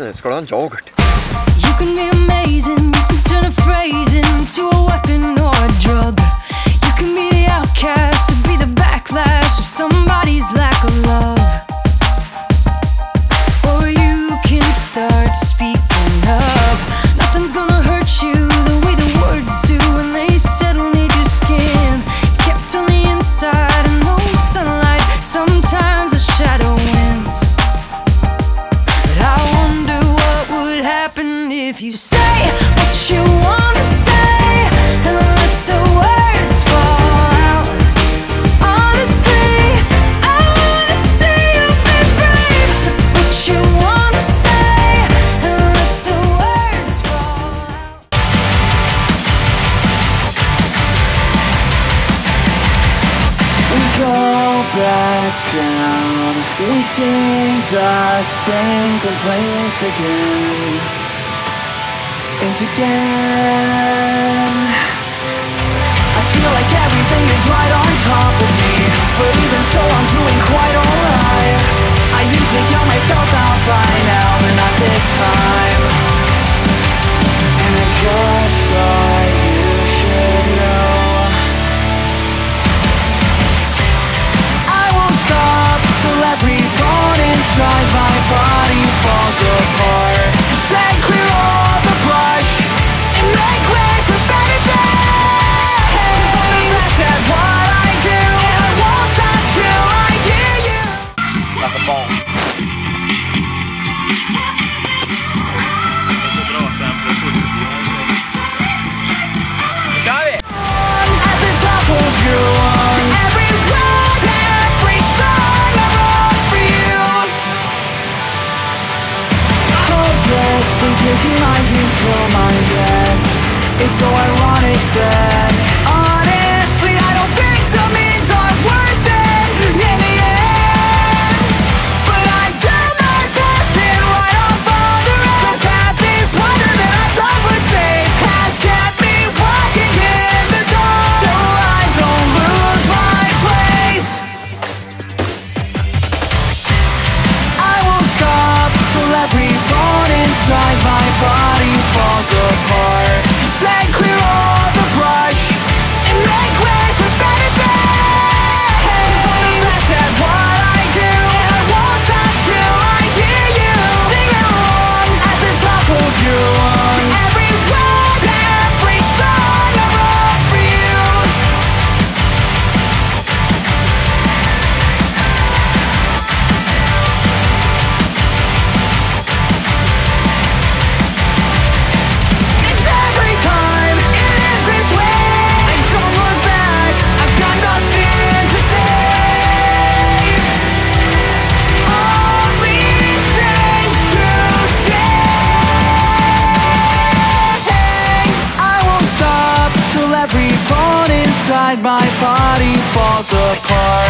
Ska du ha en yoghurt? You can be amazing, you can turn a phrase into a weapon or a drug. You can be the outcast, to be the backlash of somebody's lack of love. Or you can start speaking up. Nothing's gonna hurt you the way the words do when they settle near your skin. Kept on the inside and no sunlight, sometimes a shadow wins. But I wonder what would happen if you say what you wanna say and let the words fall out. Honestly, I wanna see you be brave with what you wanna say and let the words fall out. We go back down, we sing the same complaints again and again. I feel like everything is right on top of me, but even so I'm doing quite alright. I usually count myself out by now, but not this time. And I just thought you should know I won't stop till every bone inside my body falls apart. Just then clear all the brush and make way for better days. 'Cause only you said what I do, and I won't stop till I hear you. Like a ball. At the top of your lungs, every word, every song I wrote for you. Hopelessly chasing my dreams till my death. It's so ironic that honestly I don't think the means are worth it in the end. But I've done my best and right off all the rest. The path is wonder that I thought would fade has kept me walking in the dark, so I don't lose my place. I won't stop till every bone inside my body falls apart. Just then clear all the brush and make way for better days. 'Cause only you said what I do, and I won't stop till I hear you sing along at the top of your lungs. Every word, every song I wrote for you. And every time it is this way, I don't look back, I've got nothing to say. Only things to say. I won't stop till every bone inside my body falls apart.